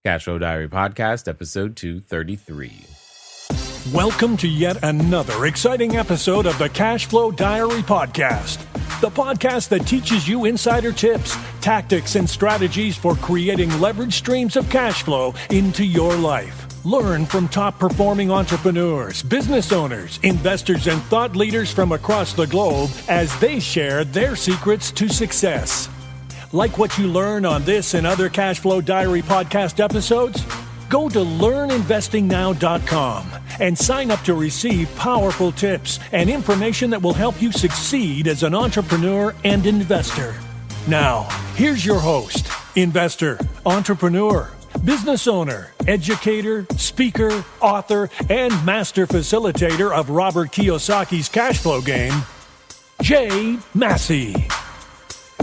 Cashflow Diary Podcast, episode 233. Welcome to yet another exciting episode of the Cashflow Diary Podcast, the podcast that teaches you insider tips, tactics, and strategies for creating leverage streams of cash flow into your life. Learn from top-performing entrepreneurs, business owners, investors, and thought leaders from across the globe as they share their secrets to success. Like what you learn on this and other Cashflow Diary podcast episodes? Go to learninvestingnow.com and sign up to receive powerful tips and information that will help you succeed as an entrepreneur and investor. Now, here's your host, investor, entrepreneur, business owner, educator, speaker, author, and master facilitator of Robert Kiyosaki's cash flow game, Jay Massey.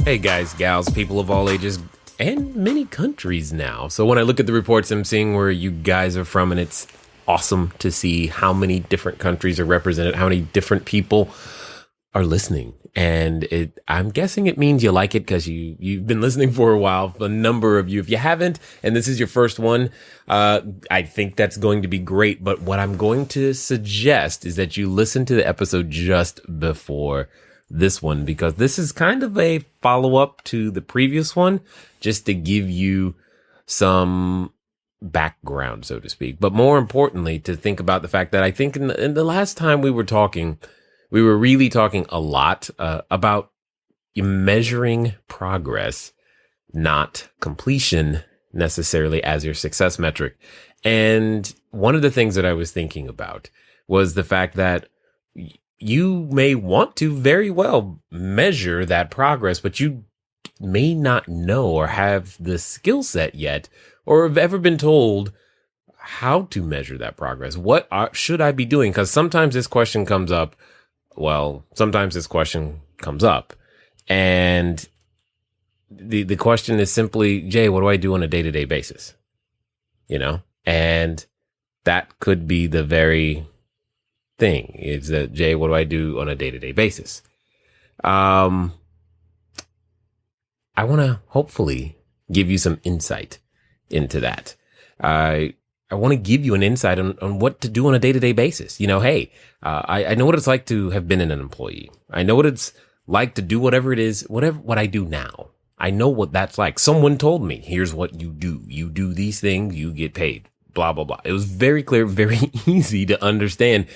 Hey guys, gals, people of all ages, and many countries now. So when I look at the reports, I'm seeing where you guys are from, and it's awesome to see how many different countries are represented, how many different people are listening. And I'm guessing it means you like it because you've been listening for a while. A number of you, if you haven't, and this is your first one, I think that's going to be great. But what I'm going to suggest is that you listen to the episode just before this one, because this is kind of a follow-up to the previous one, just to give you some background, so to speak. But more importantly, to think about the fact that I think in the last time we were talking, we were really talking a lot about measuring progress, not completion necessarily as your success metric. And one of the things that I was thinking about was the fact that you may want to very well measure that progress, but you may not know or have the skill set yet, or have ever been told how to measure that progress. What should I be doing? Because sometimes this question comes up. Well, sometimes this question comes up, and the question is simply, Jay, what do I do on a day-to-day basis? You know, and that could be the very thing is that, Jay, what do I do on a day-to-day basis? I want to hopefully give you some insight into that. I want to give you an insight on what to do on a day-to-day basis. You know, hey, I know what it's like to have been an employee. I know what it's like to do whatever it is, what I do now. I know what that's like. Someone told me, here's what you do. You do these things, you get paid, blah, blah, blah. It was very clear, very easy to understand.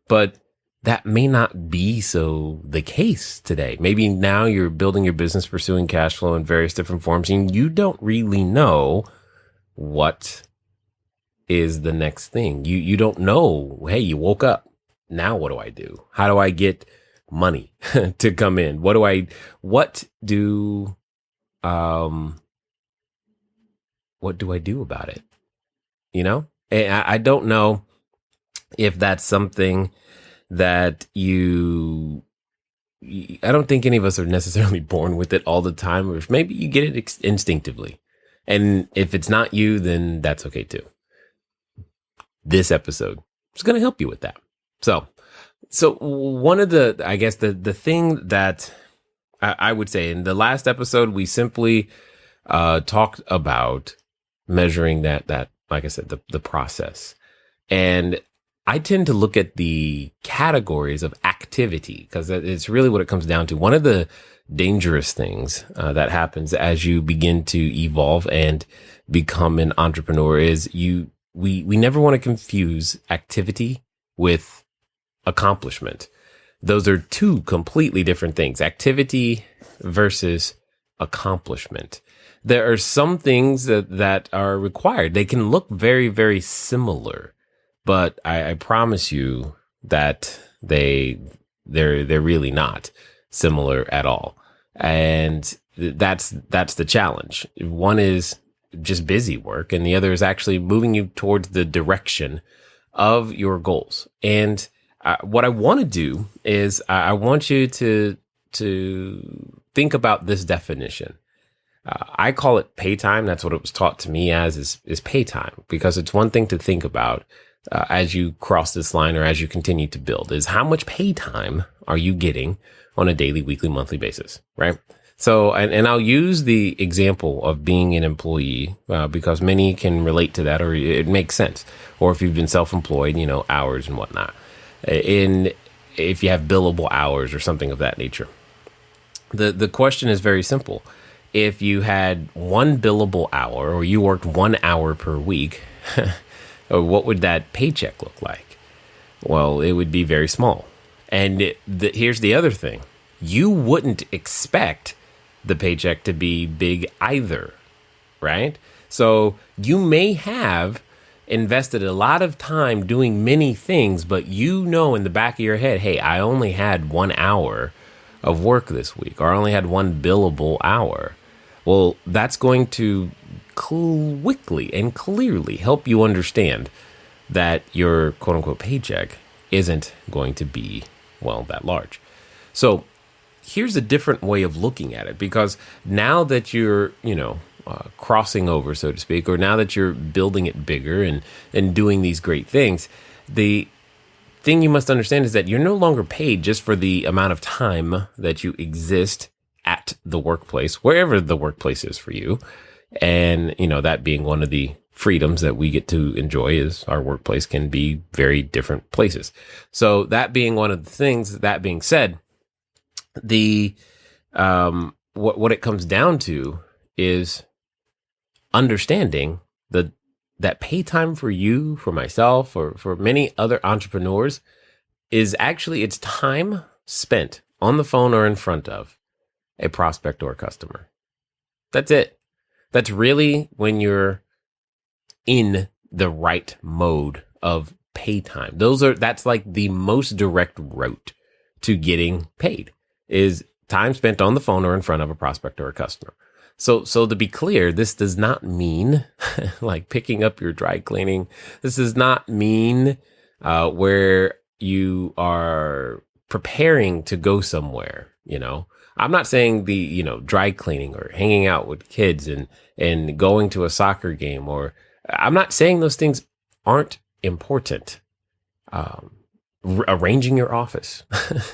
But that may not be so the case today. Maybe now you're building your business, pursuing cash flow in various different forms, and you don't really know what is the next thing. You don't know, hey, you woke up. Now what do I do? How do I get money to come in? What do I do about it? You know, I don't know if that's something that I don't think any of us are necessarily born with it all the time, or if maybe you get it instinctively. And if it's not you, then that's okay too. This episode is going to help you with that. So one of the, I guess the thing that I would say in the last episode, we simply talked about measuring that, like I said, the process. And I tend to look at the categories of activity because it's really what it comes down to. One of the dangerous things that happens as you begin to evolve and become an entrepreneur is we never want to confuse activity with accomplishment. Those are two completely different things. Activity versus accomplishment. There are some things that are required. They can look very, very similar. But I promise you that they're really not similar at all. And that's the challenge. One is just busy work, and the other is actually moving you towards the direction of your goals. And what I want to do is I want you to think about this definition. I call it pay time. That's what it was taught to me as is pay time, because it's one thing to think about as you cross this line or as you continue to build is how much pay time are you getting on a daily, weekly, monthly basis, right? So, and I'll use the example of being an employee because many can relate to that, or it makes sense. Or if you've been self-employed, hours and whatnot. If you have billable hours or something of that nature. The question is very simple. If you had one billable hour, or you worked 1 hour per week, what would that paycheck look like? Well, it would be very small. And here's the other thing. You wouldn't expect the paycheck to be big either, right? So you may have invested a lot of time doing many things, but in the back of your head, hey, I only had 1 hour of work this week, or I only had one billable hour. Well, that's going to quickly and clearly help you understand that your quote unquote paycheck isn't going to be, that large. So here's a different way of looking at it, because now that you're, crossing over, so to speak, or now that you're building it bigger and doing these great things, the thing you must understand is that you're no longer paid just for the amount of time that you exist at the workplace, wherever the workplace is for you. And, that being one of the freedoms that we get to enjoy is our workplace can be very different places. So that being one of the things, that being said, what it comes down to is understanding that pay time for you, for myself, or for many other entrepreneurs is actually it's time spent on the phone or in front of a prospect or a customer. That's it. That's really when you're in the right mode of pay time. That's like the most direct route to getting paid is time spent on the phone or in front of a prospect or a customer. So to be clear, this does not mean like picking up your dry cleaning. This does not mean where you are preparing to go somewhere, I'm not saying the, dry cleaning or hanging out with kids and going to a soccer game, or I'm not saying those things aren't important. Arranging your office,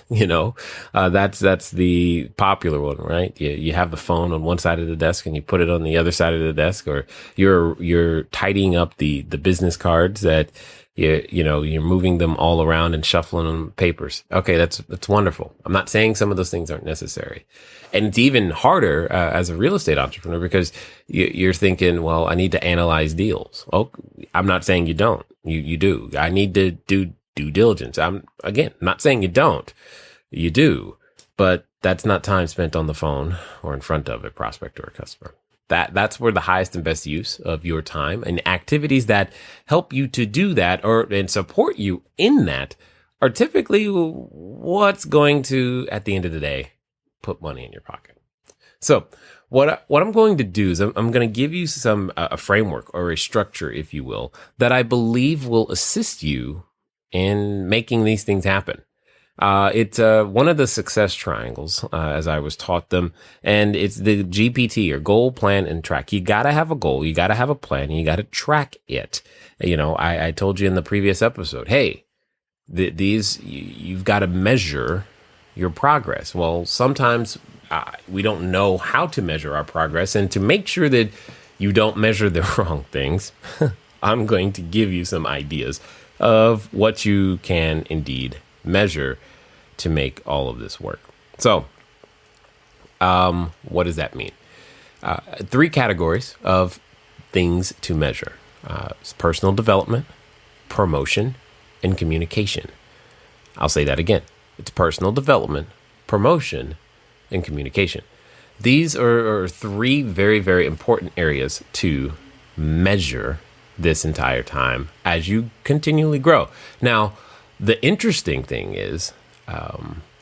that's the popular one, right? You have the phone on one side of the desk and you put it on the other side of the desk, or you're tidying up the business cards that you're moving them all around and shuffling them papers. Okay, that's wonderful. I'm not saying some of those things aren't necessary. And it's even harder as a real estate entrepreneur because you're thinking, well, I need to analyze deals. Oh, I'm not saying you don't. You do. I need to do due diligence. I'm not saying you don't. You do. But that's not time spent on the phone or in front of a prospect or a customer. That's where the highest and best use of your time and activities that help you to do that and support you in that are typically what's going to, at the end of the day, put money in your pocket. So what I'm going to do is I'm going to give you a framework or a structure, if you will, that I believe will assist you in making these things happen. It's one of the success triangles, as I was taught them, and it's the GPT, or goal, plan, and track. You got to have a goal, you got to have a plan, and you got to track it. I told you in the previous episode, hey, you've got to measure your progress. Well, sometimes we don't know how to measure our progress, and to make sure that you don't measure the wrong things, I'm going to give you some ideas of what you can indeed measure to make all of this work. So, what does that mean? 3 categories of things to measure. It's personal development, promotion, and communication. I'll say that again. It's personal development, promotion, and communication. These are 3 very, very important areas to measure this entire time as you continually grow. Now, the interesting thing is,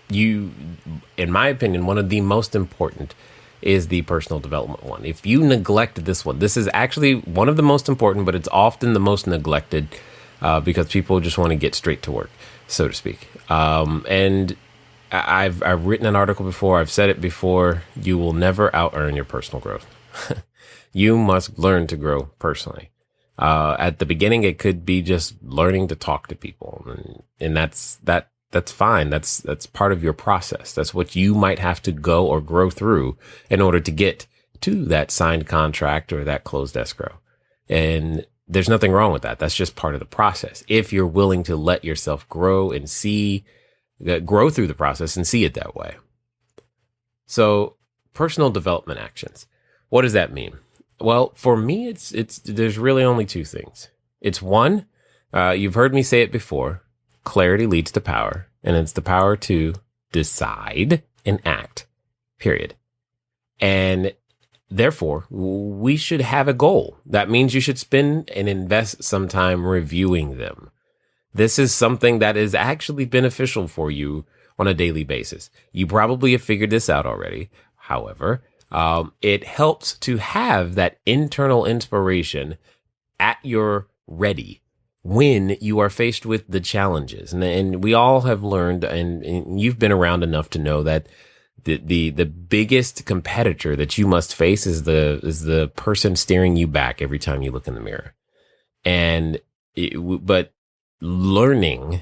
in my opinion, one of the most important is the personal development one. If you neglect this one, this is actually one of the most important, but it's often the most neglected because people just want to get straight to work, so to speak. And I've written an article before. I've said it before. You will never out-earn your personal growth. You must learn to grow personally. At the beginning, it could be just learning to talk to people, and that's that's fine. That's part of your process. That's what you might have to go or grow through in order to get to that signed contract or that closed escrow. And there's nothing wrong with that. That's just part of the process. If you're willing to let yourself grow and grow through the process and see it that way. So personal development actions. What does that mean? Well, for me, there's really only two things. It's one, you've heard me say it before, clarity leads to power, and it's the power to decide and act, period. And therefore, we should have a goal. That means you should spend and invest some time reviewing them. This is something that is actually beneficial for you on a daily basis. You probably have figured this out already. However, it helps to have that internal inspiration at your ready when you are faced with the challenges. And we all have learned, and you've been around enough to know that the biggest competitor that you must face is the person staring you back every time you look in the mirror. But learning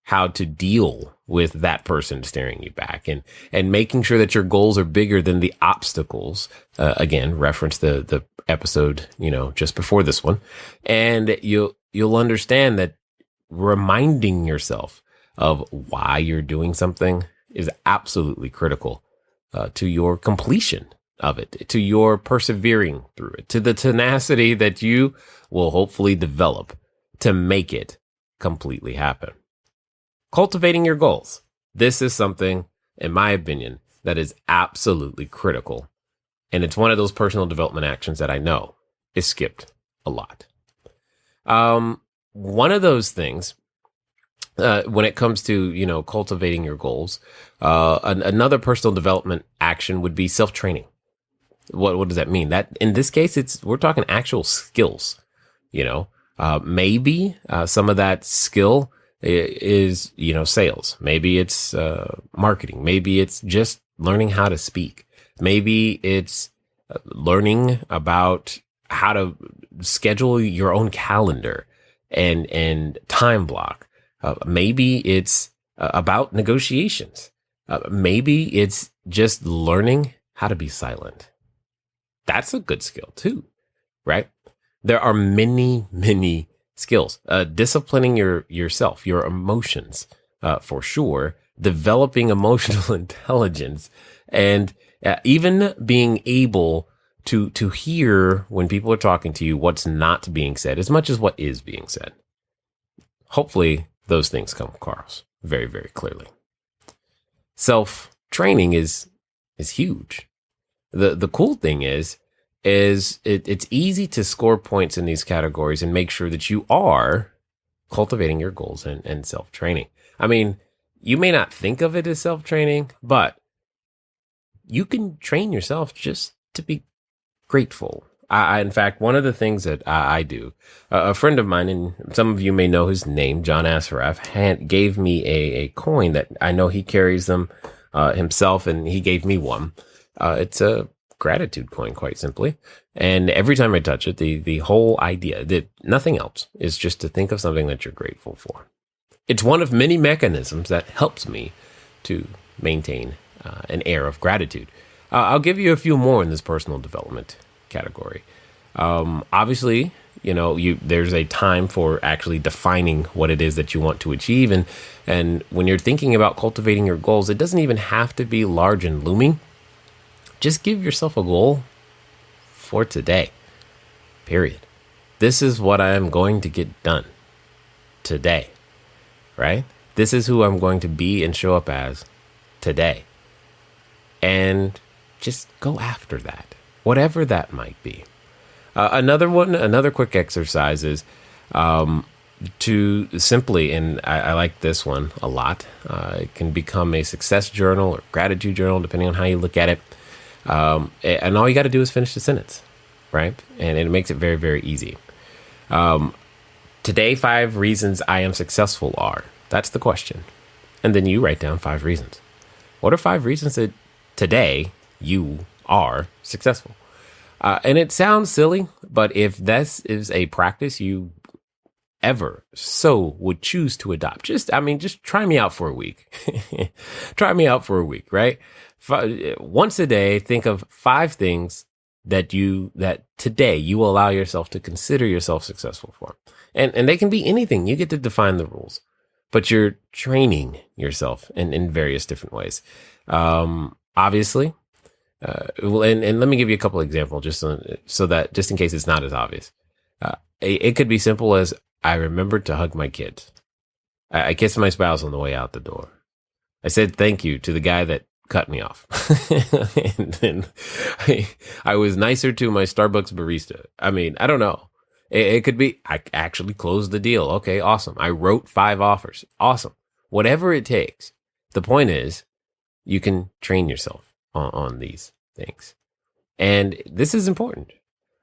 how to deal with that person staring you back and making sure that your goals are bigger than the obstacles. Again, reference the episode, just before this one. And you'll understand that reminding yourself of why you're doing something is absolutely critical to your completion of it, to your persevering through it, to the tenacity that you will hopefully develop to make it completely happen. Cultivating your goals. This is something, in my opinion, that is absolutely critical. And it's one of those personal development actions that I know is skipped a lot. One of those things, when it comes to, cultivating your goals, another personal development action would be self-training. What does that mean? That in this case, we're talking actual skills, maybe some of that skill is, sales. Maybe it's marketing. Maybe it's just learning how to speak. Maybe it's learning about how to schedule your own calendar and time block. Maybe it's about negotiations. Maybe it's just learning how to be silent. That's a good skill too, right? There are many, many skills. Disciplining yourself, your emotions, for sure. Developing emotional intelligence, and even being able to hear when people are talking to you what's not being said as much as what is being said. Hopefully, those things come across very, very clearly. Self-training is huge. The cool thing is it's easy to score points in these categories and make sure that you are cultivating your goals and self-training. I mean, you may not think of it as self-training, but you can train yourself just to be grateful. In fact, one of the things that I do, a friend of mine, and some of you may know his name, John Asaraf, gave me a coin that I know he carries them himself, and he gave me one. It's a gratitude coin, quite simply. And every time I touch it, the whole idea that nothing else is just to think of something that you're grateful for. It's one of many mechanisms that helps me to maintain an air of gratitude. I'll give you a few more in this personal development category. Obviously, there's a time for actually defining what it is that you want to achieve. And when you're thinking about cultivating your goals, it doesn't even have to be large and looming. Just give yourself a goal for today, period. This is what I am going to get done today, right? This is who I'm going to be and show up as today. And just go after that, whatever that might be. Another quick exercise is to simply, and I like this one a lot, it can become a success journal or gratitude journal, depending on how you look at it. And all you got to do is finish the sentence, right? And it makes it very, very easy. Today, 5 reasons I am successful are. That's the question. And then you write down 5 reasons. What are 5 reasons that today you are successful? And it sounds silly, but if this is a practice you ever so would choose to adopt, just try me out for a week. Try me out for a week, right? Once a day, think of 5 things that today you will allow yourself to consider yourself successful for. And they can be anything. You get to define the rules, but you're training yourself in various different ways. Obviously, and let me give you a couple examples just in case it's not as obvious. It could be simple as I remembered to hug my kids. I kissed my spouse on the way out the door. I said thank you to the guy that cut me off. And then I was nicer to my Starbucks barista. I don't know. It could be I actually closed the deal. Okay, awesome. I wrote 5 offers. Awesome. Whatever it takes. The point is, you can train yourself on these things. And this is important.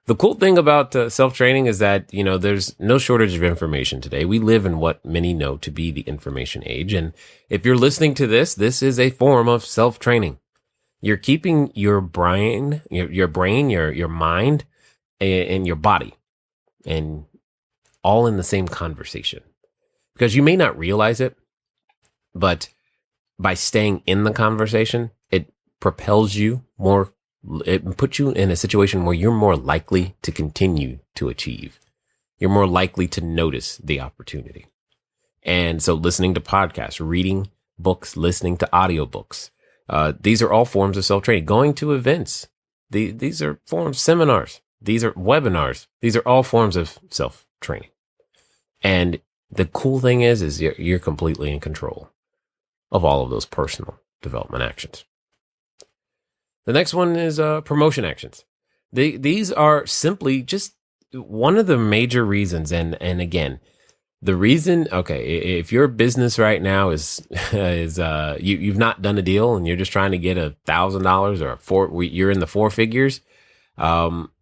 The cool thing about self-training is that, there's no shortage of information today. We live in what many know to be the information age. And if you're listening to this is a form of self-training. You're keeping your brain, your mind, and your body, and all in the same conversation. Because you may not realize it, but by staying in the conversation, it propels you more. It puts you in a situation where you're more likely to continue to achieve. You're more likely to notice the opportunity. And so listening to podcasts, reading books, listening to audiobooks, these are all forms of self-training. Going to events, these are forms, seminars, these are webinars. These are all forms of self-training. And the cool thing is you're completely in control of all of those personal development actions. The next one is promotion actions. These are simply just one of the major reasons. And again, the reason, if your business right now is you've not done a deal and you're just trying to get $1,000 or you're in the 4 figures,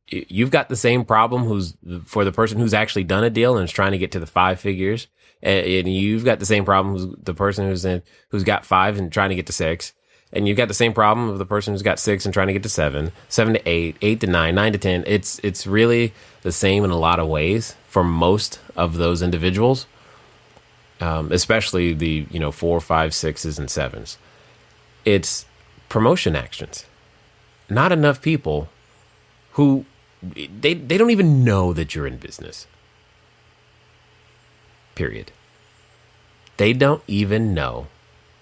you've got the same problem for the person who's actually done a deal and is trying to get to the 5 figures. And you've got the same problem the person who's got 5 and trying to get to 6. And you've got the same problem of the person who's got 6 and trying to get to 7, 7 to 8, 8 to 9, 9 to 10. It's really the same in a lot of ways for most of those individuals, especially the 4, 5, 6s, and 7s. It's promotion actions. Not enough people who they don't even know that you're in business. Period. They don't even know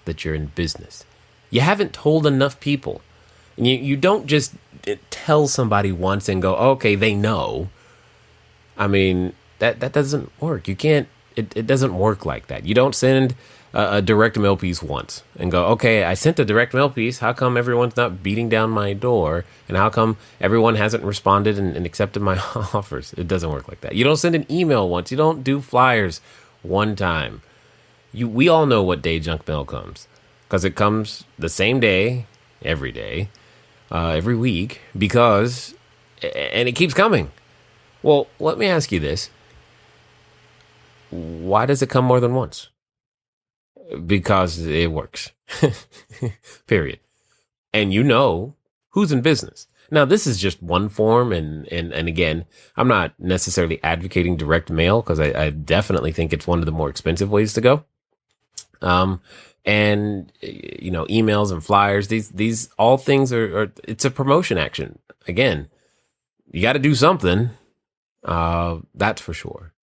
that you're in business. You haven't told enough people. And you don't just tell somebody once and go, okay, they know. That doesn't work. You can't, it doesn't work like that. You don't send a direct mail piece once and go, okay, I sent a direct mail piece. How come everyone's not beating down my door? And how come everyone hasn't responded and accepted my offers? It doesn't work like that. You don't send an email once. You don't do flyers one time. We all know what day junk mail comes. Because it comes the same day, every day, every week, and it keeps coming. Well, let me ask you this. Why does it come more than once? Because it works. Period. And who's in business. Now, this is just one form, and again, I'm not necessarily advocating direct mail, because I definitely think it's one of the more expensive ways to go. And emails and flyers, these all things are it's a promotion action. Again, you got to do something. That's for sure.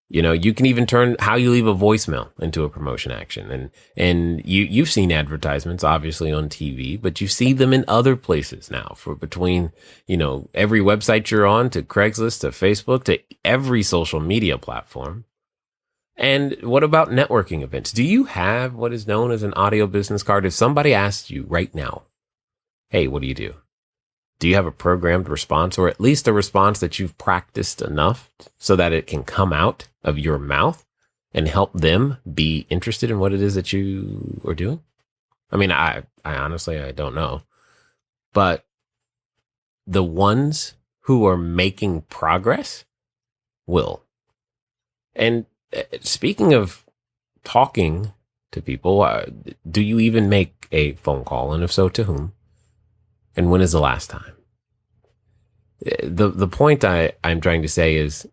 You can even turn how you leave a voicemail into a promotion action. And you've seen advertisements obviously on TV, but you see them in other places now between every website you're on, to Craigslist, to Facebook, to every social media platform. And what about networking events? Do you have what is known as an audio business card? If somebody asks you right now, hey, what do you do? Do you have a programmed response, or at least a response that you've practiced enough so that it can come out of your mouth and help them be interested in what it is that you are doing? I honestly, I don't know. But the ones who are making progress will. And speaking of talking to people, do you even make a phone call? And if so, to whom? And when is the last time? The point I'm trying to say is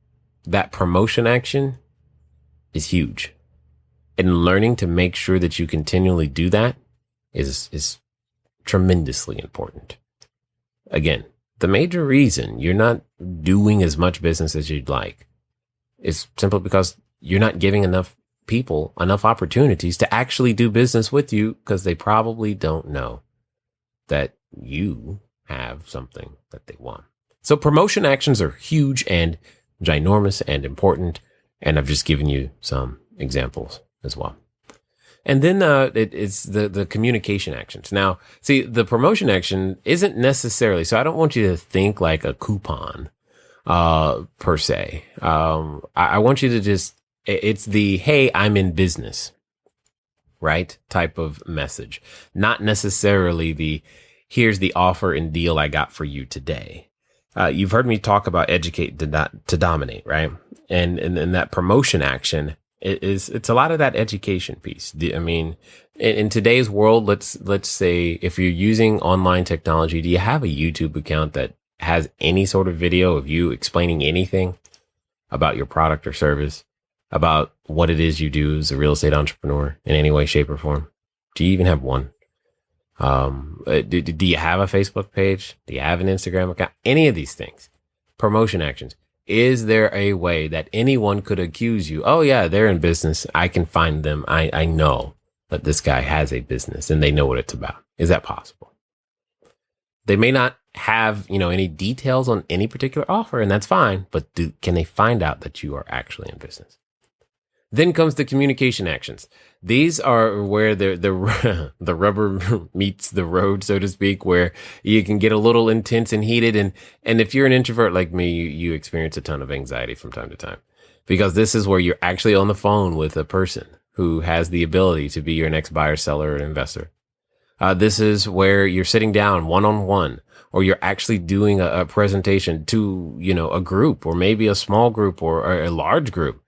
that promotion action is huge. And learning to make sure that you continually do that is tremendously important. Again, the major reason you're not doing as much business as you'd like is simply because you're not giving enough people enough opportunities to actually do business with you, because they probably don't know that you have something that they want. So promotion actions are huge and ginormous and important. And I've just given you some examples as well. And then it's the communication actions. Now, see, the promotion action isn't necessarily, so I don't want you to think like a coupon per se. I want you to just, it's the, hey, I'm in business, right? Type of message. Not necessarily the, here's the offer and deal I got for you today. You've heard me talk about educate to dominate, right? And that promotion action it's a lot of that education piece. I mean, in today's world, let's say if you're using online technology, do you have a YouTube account that has any sort of video of you explaining anything about your product or service, about what it is you do as a real estate entrepreneur in any way, shape, or form? Do you even have one? Do you have a Facebook page? Do you have an Instagram account? Any of these things, promotion actions. Is there a way that anyone could accuse you? Oh yeah, they're in business. I can find them. I know that this guy has a business and they know what it's about. Is that possible? They may not have, any details on any particular offer, and that's fine, but can they find out that you are actually in business? Then comes the communication actions. These are where the rubber meets the road, so to speak, where you can get a little intense and heated. And if you're an introvert like me, you experience a ton of anxiety from time to time, because this is where you're actually on the phone with a person who has the ability to be your next buyer, seller, or investor. This is where you're sitting down one-on-one, or you're actually doing a presentation to, a group, or maybe a small group or a large group.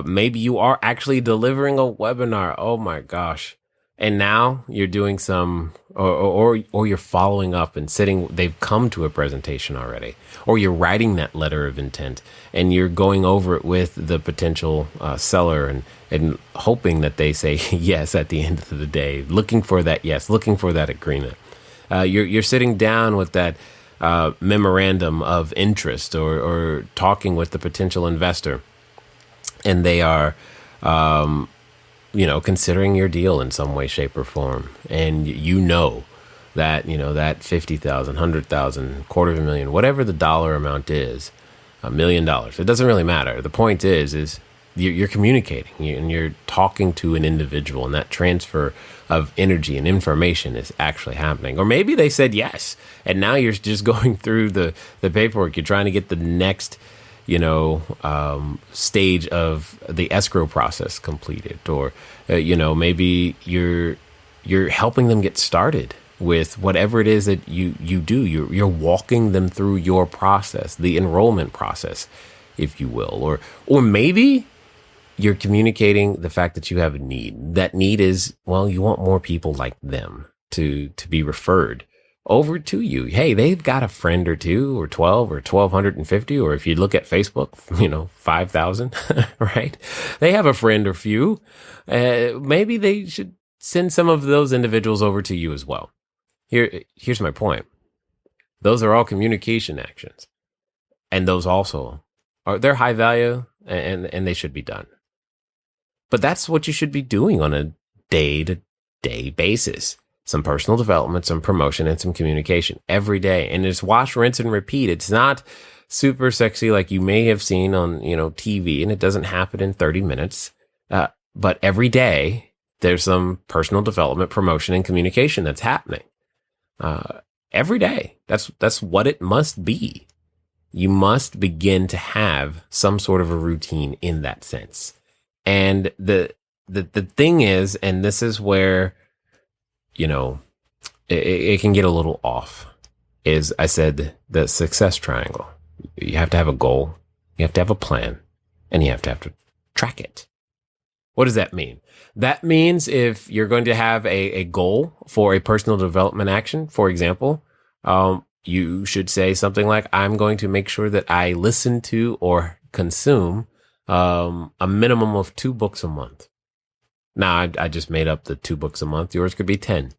Maybe you are actually delivering a webinar. Oh my gosh. And now you're doing some, or you're following up and they've come to a presentation already, or you're writing that letter of intent and you're going over it with the potential seller and hoping that they say yes at the end of the day, looking for that yes, looking for that agreement. You're sitting down with that memorandum of interest or talking with the potential investor. And they are, considering your deal in some way, shape, or form. And that, that 50,000, 100,000, $250,000, whatever the dollar amount is, $1 million. It doesn't really matter. The point is you're communicating and you're talking to an individual, and that transfer of energy and information is actually happening. Or maybe they said yes, and now you're just going through the paperwork. You're trying to get the next stage of the escrow process completed, or, maybe you're helping them get started with whatever it is that you do. You're walking them through your process, the enrollment process, if you will, or maybe you're communicating the fact that you have a need. That need is, well, you want more people like them to be referred over to you. Hey, they've got a friend or two or 12 or 1,250, or if you look at Facebook, 5,000, right? They have a friend or few. Maybe they should send some of those individuals over to you as well. Here's my point. Those are all communication actions. And those also they're high value and they should be done. But that's what you should be doing on a day-to-day basis. Some personal development, some promotion, and some communication every day. And it's wash, rinse, and repeat. It's not super sexy like you may have seen on, TV, and it doesn't happen in 30 minutes. But every day there's some personal development, promotion, and communication that's happening. Every day. That's what it must be. You must begin to have some sort of a routine in that sense. And the thing is, and this is where, it can get a little off, is I said the success triangle. You have to have a goal, you have to have a plan, and you have to track it. What does that mean? That means if you're going to have a goal for a personal development action, for example, you should say something like, I'm going to make sure that I listen to or consume a minimum of 2 books a month. Now, I just made up the 2 books a month. Yours could be 10.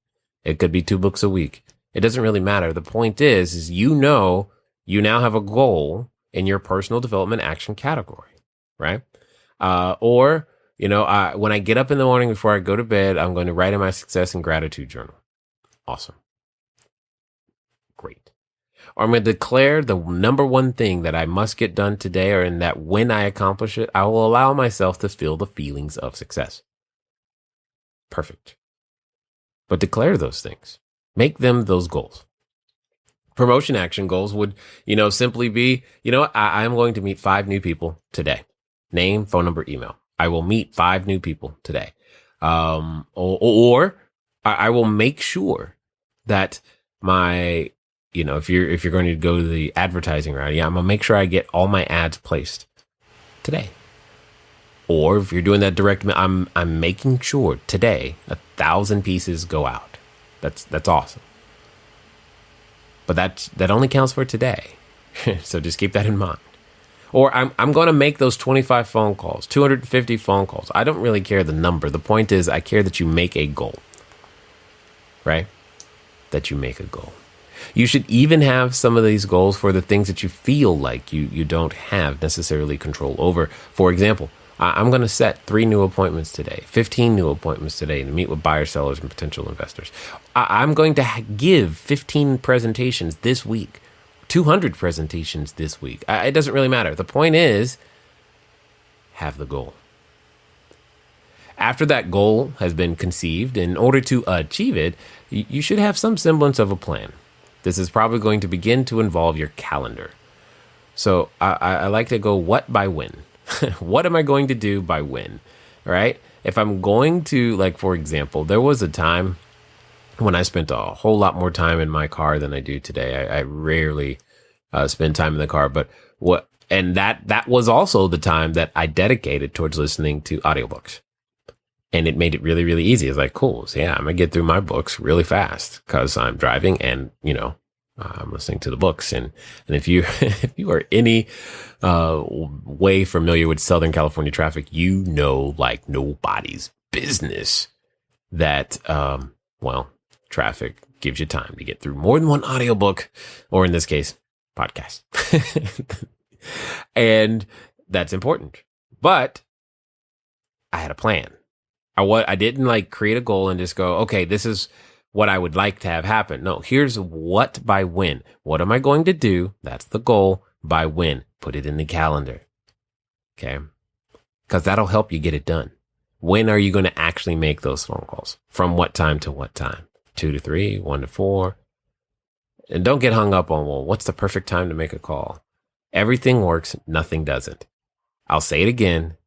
It could be 2 books a week. It doesn't really matter. The point is you now have a goal in your personal development action category, right? Or, when I get up in the morning before I go to bed, I'm going to write in my success and gratitude journal. Awesome. Great. Or I'm going to declare the number one thing that I must get done today, or in that when I accomplish it, I will allow myself to feel the feelings of success. Perfect. But declare those things. Make them those goals. Promotion action goals would, simply be, I'm going to meet 5 new people today. Name, phone number, email. I will meet 5 new people today. Or I will make sure that my, if you're going to go to the advertising route, I'm going to make sure I get all my ads placed today. Or if you're doing that direct, I'm making sure today 1,000 pieces go out. That's awesome. But that only counts for today. So just keep that in mind. Or I'm going to make those 25 phone calls, 250 phone calls. I don't really care the number. The point is I care that you make a goal. Right? That you make a goal. You should even have some of these goals for the things that you feel like you don't have necessarily control over. For example, I'm going to set 3 new appointments today, 15 new appointments today to meet with buyers, sellers, and potential investors. I'm going to give 15 presentations this week, 200 presentations this week. It doesn't really matter. The point is, have the goal. After that goal has been conceived, in order to achieve it, you should have some semblance of a plan. This is probably going to begin to involve your calendar. So I like to go what by when. What am I going to do by when? All right. If I'm going to, for example, there was a time when I spent a whole lot more time in my car than I do today. I rarely spend time in the car, and that was also the time that I dedicated towards listening to audiobooks. And it made it really, really easy. It's like, cool. So yeah, I'm going to get through my books really fast because I'm driving and, I'm listening to the books. And if you are any way familiar with Southern California traffic, like nobody's business that, traffic gives you time to get through more than one audiobook, or in this case, podcast. And that's important. But I had a plan. I didn't create a goal and just go, okay, this is what I would like to have happen. No, here's what by when. What am I going to do? That's the goal. By when? Put it in the calendar. Okay. Because that'll help you get it done. When are you going to actually make those phone calls? From what time to what time? 2 to 3, 1 to 4. And don't get hung up on, what's the perfect time to make a call? Everything works. Nothing doesn't. I'll say it again.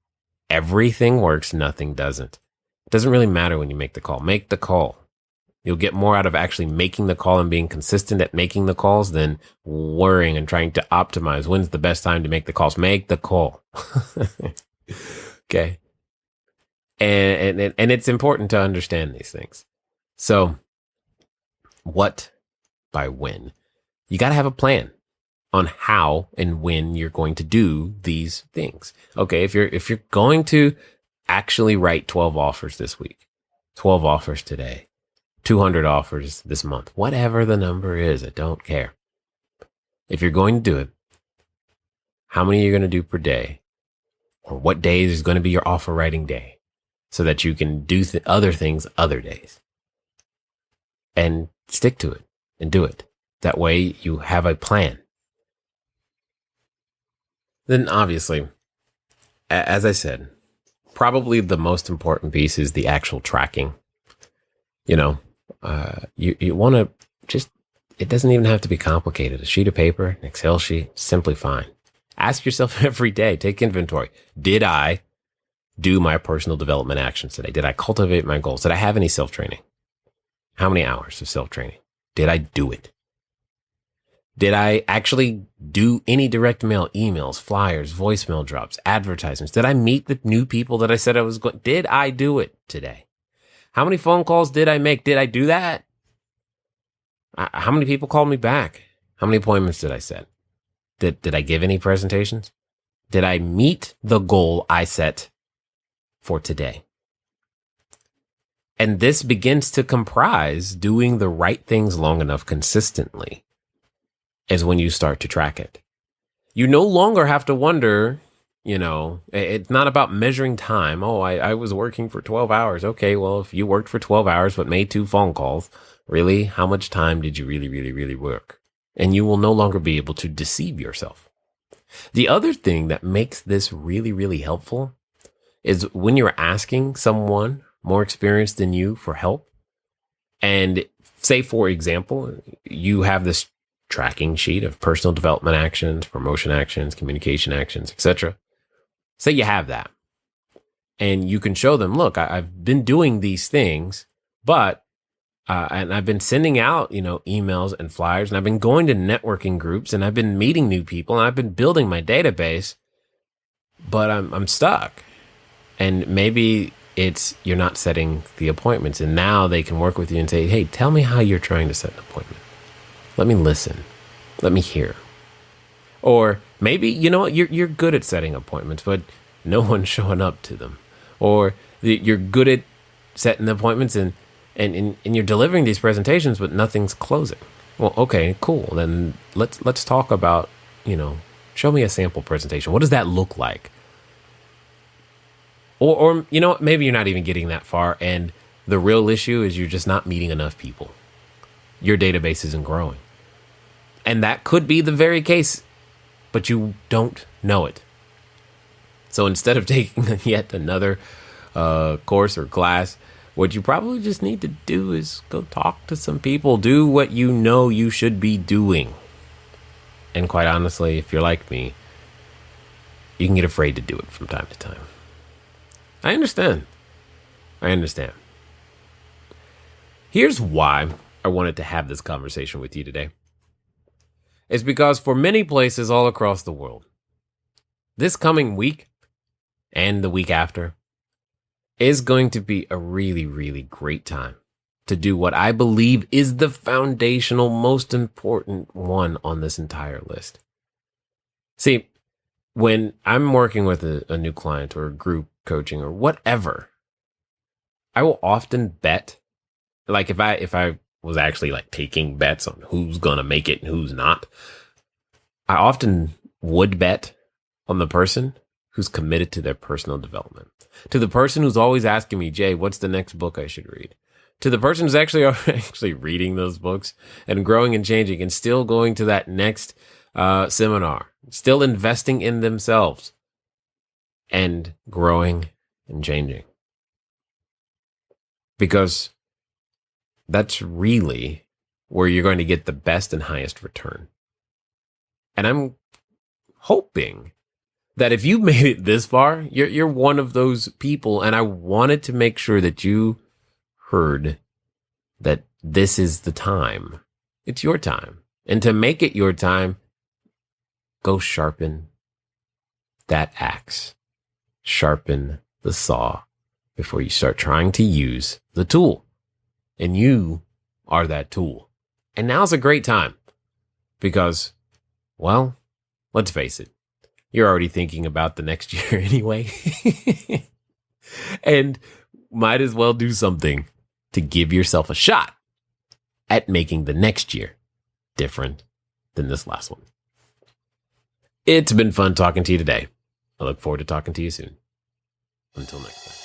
Everything works. Nothing doesn't. It doesn't really matter when you make the call. Make the call. You'll get more out of actually making the call and being consistent at making the calls than worrying and trying to optimize when's the best time to make the calls. Make the call. Okay. And it's important to understand these things. So what by when? You got to have a plan on how and when you're going to do these things. Okay. If you're going to actually write 12 offers this week, 12 offers today, 200 offers this month, whatever the number is, I don't care. If you're going to do it, how many are you going to do per day? Or what days is going to be your offer writing day so that you can do other things other days? And stick to it and do it. That way you have a plan. Then obviously, as I said, probably the most important piece is the actual tracking. You want to just, it doesn't even have to be complicated. A sheet of paper, an Excel sheet, simply fine. Ask yourself every day, take inventory. Did I do my personal development actions today? Did I cultivate my goals? Did I have any self-training? How many hours of self-training? Did I do it? Did I actually do any direct mail, emails, flyers, voicemail drops, advertisements? Did I meet the new people that I said I was going? Did I do it today? How many phone calls did I make? Did I do that? How many people called me back? How many appointments did I set? Did I give any presentations? Did I meet the goal I set for today? And this begins to comprise doing the right things long enough consistently is when you start to track it. You no longer have to wonder, it's not about measuring time. Oh, I was working for 12 hours. Okay, well, if you worked for 12 hours but made 2 phone calls, really, how much time did you really, really, really work? And you will no longer be able to deceive yourself. The other thing that makes this really, really helpful is when you're asking someone more experienced than you for help. And say, for example, you have this tracking sheet of personal development actions, promotion actions, communication actions, etc. Say you have that. And you can show them, look, I've been doing these things, but and I've been sending out, emails and flyers, and I've been going to networking groups, and I've been meeting new people, and I've been building my database, but I'm stuck. And maybe it's you're not setting the appointments, and now they can work with you and say, hey, tell me how you're trying to set an appointment. Let me listen. Let me hear. Or maybe, you're good at setting appointments, but no one's showing up to them. Or you're good at setting the appointments and you're delivering these presentations, but nothing's closing. Well, okay, cool. Then let's talk about, show me a sample presentation. What does that look like? Or maybe you're not even getting that far, and the real issue is you're just not meeting enough people. Your database isn't growing. And that could be the very case, but you don't know it. So instead of taking yet another course or class, what you probably just need to do is go talk to some people. Do what you know you should be doing. And quite honestly, if you're like me, you can get afraid to do it from time to time. I understand. Here's why I wanted to have this conversation with you today. It's because for many places all across the world, this coming week and the week after is going to be a really, really great time to do what I believe is the foundational, most important one on this entire list. See, when I'm working with a new client or a group coaching or whatever, I will often bet, like if I was actually like taking bets on who's going to make it and who's not, I often would bet on the person who's committed to their personal development, to the person who's always asking me, Jay, what's the next book I should read? To the person who's actually reading those books and growing and changing and still going to that next seminar, still investing in themselves and growing and changing. Because that's really where you're going to get the best and highest return. And I'm hoping that if you've made it this far, you're one of those people. And I wanted to make sure that you heard that this is the time. It's your time. And to make it your time, go sharpen that axe. Sharpen the saw before you start trying to use the tool. And you are that tool. And now's a great time because, well, let's face it, you're already thinking about the next year anyway. And might as well do something to give yourself a shot at making the next year different than this last one. It's been fun talking to you today. I look forward to talking to you soon. Until next time.